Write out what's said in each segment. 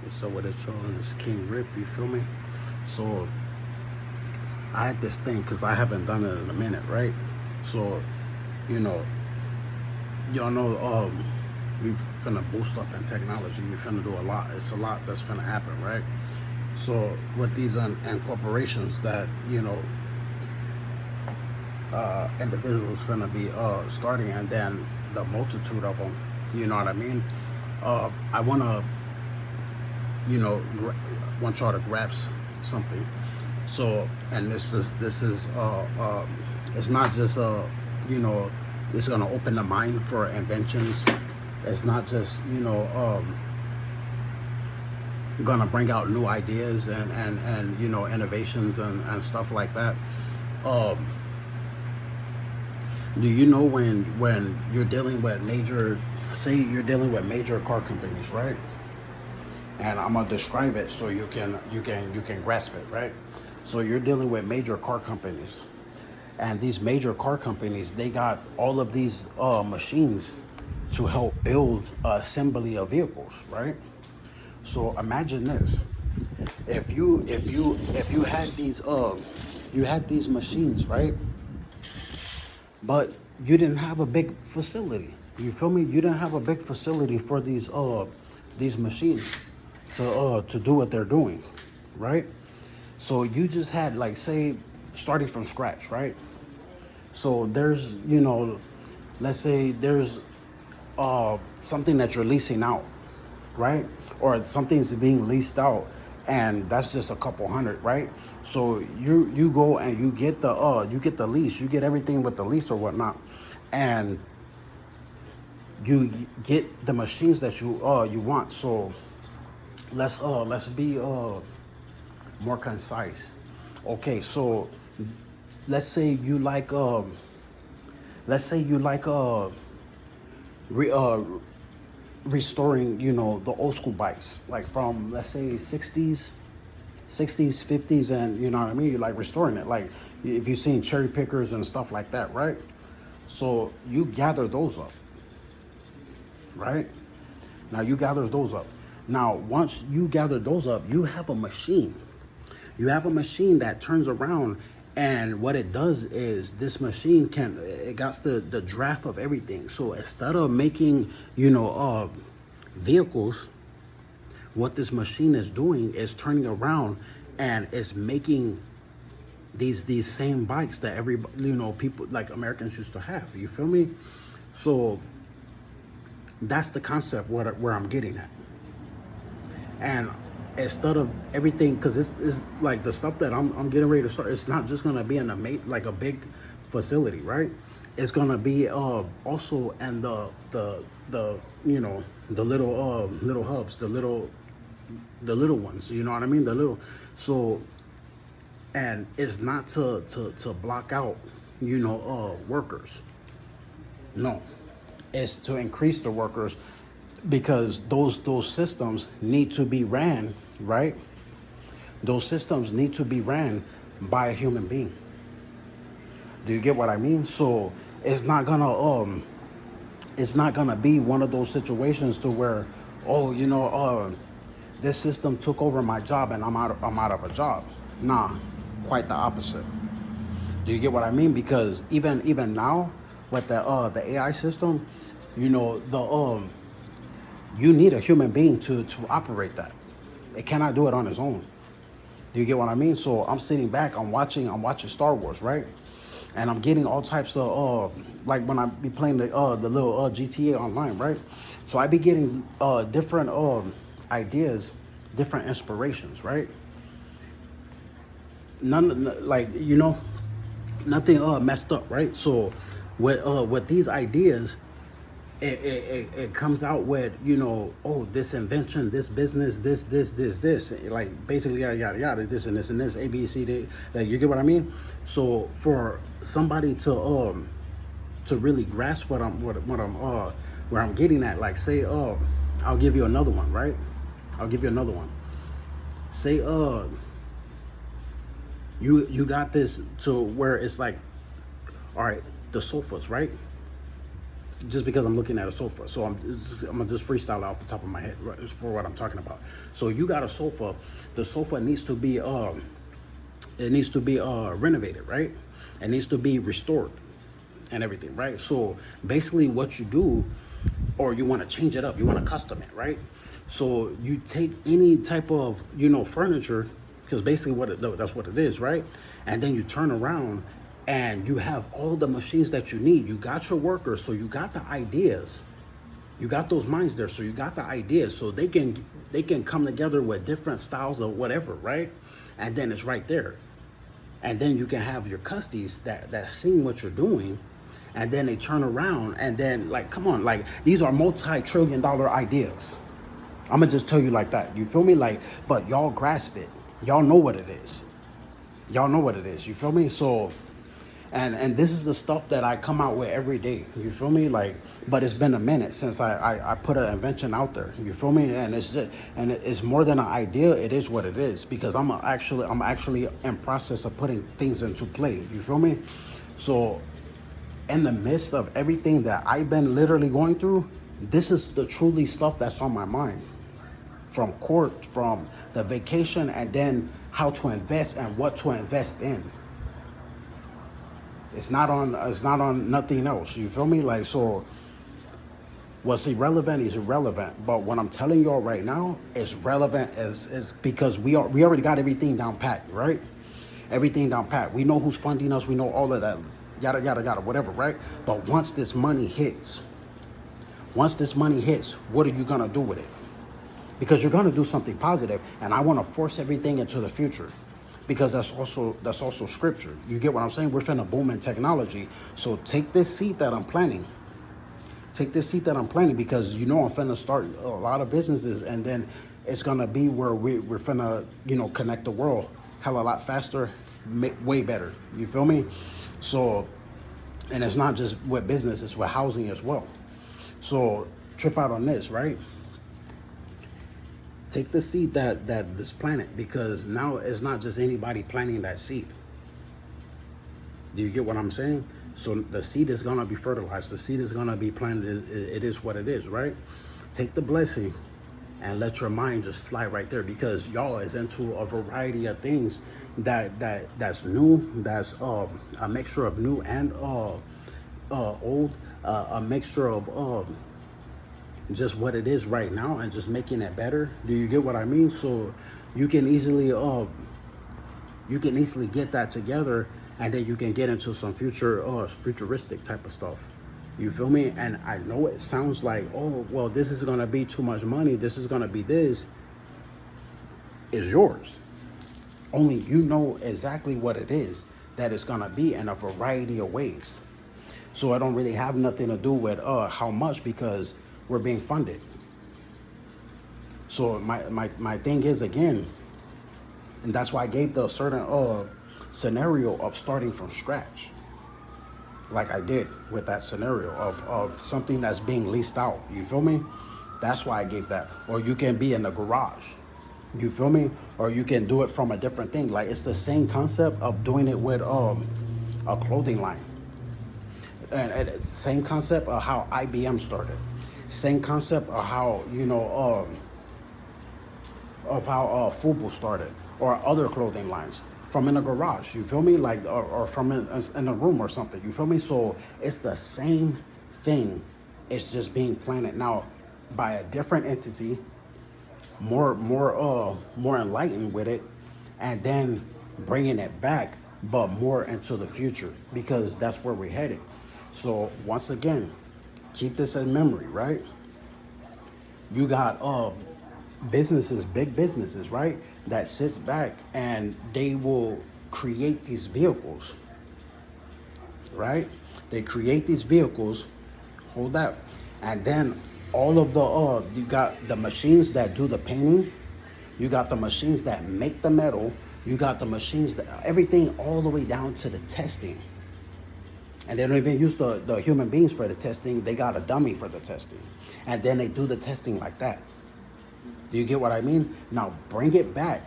What's up with it, y'all? It's King Rip, you feel me? So, I had this thing because I haven't done it in a minute, right? So, you know, y'all know, we finna boost up in technology. We finna do a lot. It's a lot that's finna happen, right? So, with these and corporations that, individuals finna be starting, and then the multitude of them, you know what I mean? I wanna, want y'all to grasp something. So, and it's not just you know, it's gonna open the mind for inventions. It's not just gonna bring out new ideas and innovations and stuff like that. Um, do you know when you're dealing with major, say you're dealing with major car companies, right? And I'm gonna describe it so you can grasp it, right? So you're dealing with major car companies, and these major car companies, they got all of these machines to help build assembly of vehicles, right? So imagine this: if you had these machines, right? But you didn't have a big facility. You feel me? You didn't have a big facility for these machines to do what they're doing, right? So you just had, like, say, starting from scratch, right? So there's, let's say there's something that you're leasing out, right? Or something's being leased out, and that's just a couple hundred, right? So you go and you get the lease, you get everything with the lease or whatnot, and you get the machines that you want. So let's be more concise. Okay, so let's say you like let's say you like re, restoring, the old school bikes, like from, let's say, 60s, 50s, and you know what I mean. You like restoring it, like if you've seen cherry pickers and stuff like that, right? So you gather those up, right? Now you gather those up. Now once you gather those up, you have a machine. You have a machine that turns around, and what it does is this machine it got the draft of everything. So instead of making, vehicles, what this machine is doing is turning around and it's making these same bikes that people like Americans used to have. You feel me? So that's the concept where I'm getting at. And instead of everything, because it's like the stuff that I'm getting ready to start, it's not just gonna be in like a big facility, right? It's gonna be also in the little hubs, the little ones, you know what I mean, the little. So, and it's not to block out, workers. No, is to increase the workers, because those systems need to be ran, right? Those systems need to be ran by a human being. Do you get what I mean? So it's not gonna be one of those situations to where, oh, this system took over my job and I'm out of a job. Nah, quite the opposite. Do you get what I mean? Because even now with the AI system, the you need a human being to operate that. It cannot do it on its own. Do you get what I mean? So I'm sitting back, I'm watching Star Wars, right? And I'm getting all types of like when I be playing the little GTA online, right? So I be getting different ideas, different inspirations, right? Like, nothing messed up, right? So with these ideas, it comes out with, oh, this invention, this business, this, like basically yada yada yada, this and this and this, ABC, like, you get what I mean. So for somebody to really grasp where I'm getting at, like, say, I'll give you another one, right? I'll give you another one. Say you got this to where it's like, all right, the sofas, right? just because I'm looking at a sofa. So I'm gonna just freestyle off the top of my head for what I'm talking about. So you got a sofa. The sofa needs to be renovated, right? It needs to be restored and everything, right? So basically, what you do, or you want to change it up, you want to custom it, right? So you take any type of furniture, because basically that's what it is, right? And then you turn around and you have all the machines that you need. You got your workers, so you got the ideas. You got those minds there, so you got the ideas, so they can come together with different styles of whatever, right? And then it's right there. And then you can have your custies that seeing what you're doing, and then they turn around and then, like, come on, like, these are multi-trillion-dollar ideas. I'm gonna just tell you like that. You feel me? Like, but y'all grasp it. Y'all know what it is. Y'all know what it is. You feel me? So, and this is the stuff that I come out with every day. You feel me? Like, but it's been a minute since I put an invention out there. You feel me? And it's more than an idea. It is what it is, because I'm actually in process of putting things into play. You feel me? So, in the midst of everything that I've been literally going through, this is the truly stuff that's on my mind. From court, from the vacation, and then how to invest and what to invest in. It's not on nothing else. You feel me? Like, so what's irrelevant is irrelevant. But what I'm telling y'all right now is relevant, is because we already got everything down pat, right? Everything down pat. We know who's funding us. We know all of that. Yada yada yada, whatever, right? But once this money hits, what are you gonna do with it? Because you're gonna do something positive, and I want to force everything into the future, because that's also scripture. You get what I'm saying? We're finna boom in technology. So take this seed that I'm planting. Because I'm finna start a lot of businesses, and then it's gonna be where we're finna connect the world hell a lot faster, way better. You feel me? So, and it's not just with business, it's with housing as well. So trip out on this, right? Take the seed that is planted, because now it's not just anybody planting that seed. Do you get what I'm saying? So the seed is gonna be fertilized. The seed is gonna be planted. It is what it is, right? Take the blessing and let your mind just fly right there, because y'all is into a variety of things that's new, that's a mixture of new and old, a mixture of just what it is right now, and just making it better. Do you get what I mean? So you can easily get that together, and then you can get into some futuristic type of stuff. You feel me? And I know it sounds like, oh, well, this is gonna be too much money, this is gonna be this. Is yours. Only you know exactly what it is that it's gonna be, in a variety of ways. So I don't really have nothing to do with how much, because we're being funded. So my thing is, again, and that's why I gave the certain scenario of starting from scratch, like I did with that scenario of something that's being leased out. You feel me? That's why I gave that. Or you can be in the garage. You feel me? Or you can do it from a different thing. Like, it's the same concept of doing it with a clothing line. And same concept of how IBM started. Same concept of how, Fubu started, or other clothing lines. From in a garage, you feel me? Like, or from in a room or something, you feel me? So it's the same thing. It's just being planted now by a different entity, more enlightened with it, and then bringing it back, but more into the future, because that's where we're headed. So once again, keep this in memory, right? You got businesses, big businesses, right, that sits back and they will create these vehicles, right? They create these vehicles, hold that, and then all of the you got the machines that do the painting, you got the machines that make the metal, you got the machines that everything, all the way down to the testing. And they don't even use the human beings for the testing. They got a dummy for the testing, and then they do the testing like that. Do you get what I mean? Now bring it back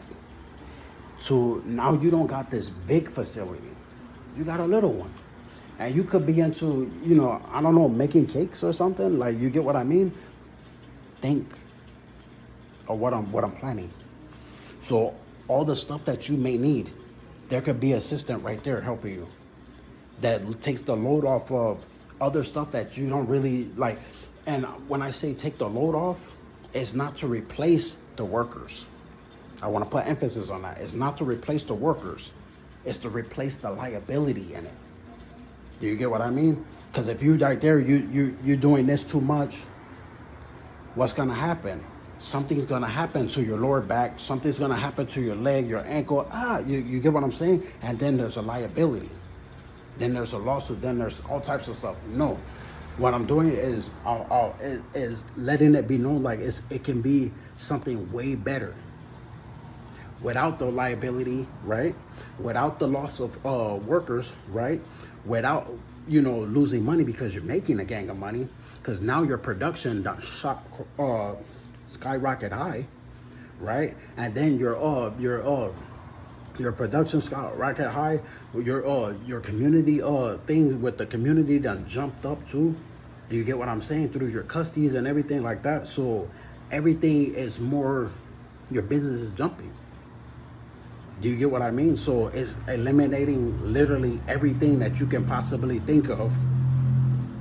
to, now you don't got this big facility, you got a little one. and you could be into, I don't know, making cakes or something. Like, you get what I mean? Think of what I'm planning. So all the stuff that you may need, there could be an assistant right there helping you. That takes the load off of other stuff that you don't really like. And when I say take the load off, it's not to replace the workers. I want to put emphasis on that. It's not to replace the workers. It's to replace the liability in it. Do you get what I mean? Because if you right there, you're doing this too much, what's gonna happen? Something's gonna happen to your lower back. Something's gonna happen to your leg, your ankle. You get what I'm saying? And then there's a liability. Then there's a lawsuit. Then there's all types of stuff. No, what I'm doing is is letting it be known like it can be something way better. Without the liability, right? Without the loss of workers, right? Without, losing money because you're making a gang of money, because now your production done shot skyrocket high, right? And then your production skyrocket high, your community thing with the community done jumped up too. Do you get what I'm saying? Through your custodies and everything like that. So everything is more, your business is jumping. Do you get what I mean? So it's eliminating literally everything that you can possibly think of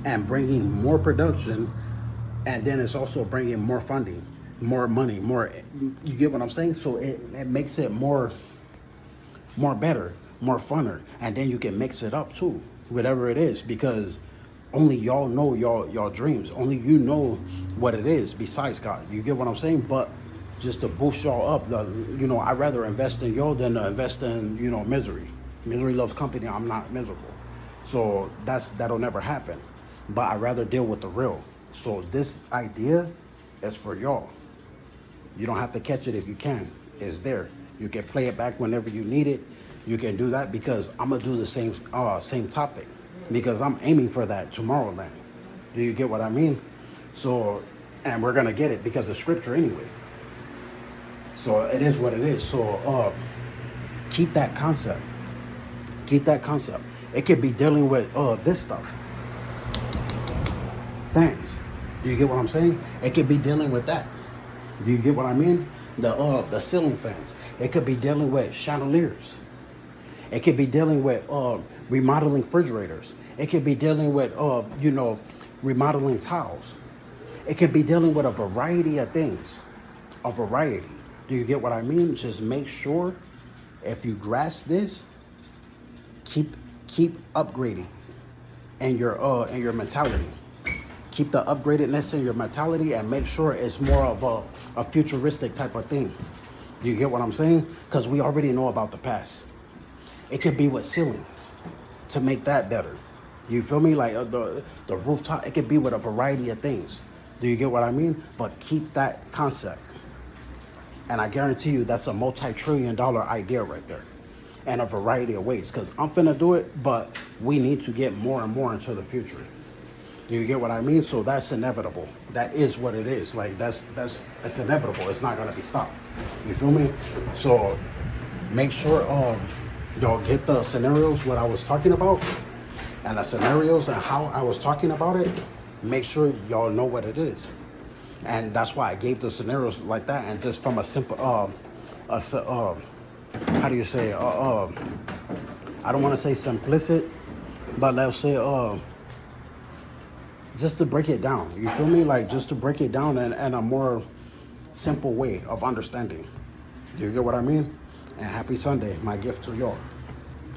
and bringing more production. And then it's also bringing more funding, more money, more, you get what I'm saying? So it makes it more better, more funner. And then you can mix it up too, whatever it is, because only y'all know y'all dreams. Only you know what it is besides God. You get what I'm saying? But just to boost y'all up, I'd rather invest in y'all than to invest in, misery. Misery loves company. I'm not miserable. So that'll never happen. But I'd rather deal with the real. So this idea is for y'all. You don't have to catch it if you can. It's there. You can play it back whenever you need it. You can do that because I'm gonna do the same topic because I'm aiming for that Tomorrowland. Do you get what I mean? So, and we're gonna get it because of scripture anyway. So it is what it is. So keep that concept. Keep that concept. It could be dealing with this stuff. Fans. Do you get what I'm saying? It could be dealing with that. Do you get what I mean? The ceiling fans. It could be dealing with chandeliers. It could be dealing with remodeling refrigerators. It could be dealing with remodeling tiles. It could be dealing with a variety of things. A variety. Do you get what I mean? Just make sure if you grasp this, keep upgrading and your mentality. Keep the upgradedness in your mentality and make sure it's more of a futuristic type of thing. Do you get what I'm saying? Because we already know about the past. It could be with ceilings to make that better. You feel me? Like the rooftop, it could be with a variety of things. Do you get what I mean? But keep that concept. And I guarantee you that's a multi-trillion-dollar idea right there. And a variety of ways. Because I'm finna do it, but we need to get more and more into the future. Do you get what I mean? So that's inevitable. That is what it is. Like that's inevitable. It's not gonna be stopped. You feel me? So make sure y'all get the scenarios what I was talking about, and the scenarios and how I was talking about it. Make sure y'all know what it is. And that's why I gave the scenarios like that, and just from a simple, how do you say, I don't want to say simplicit, but let's say, just to break it down, you feel me? Like, just to break it down in a more simple way of understanding. Do you get what I mean? And happy Sunday, my gift to y'all.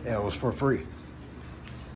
It was for free.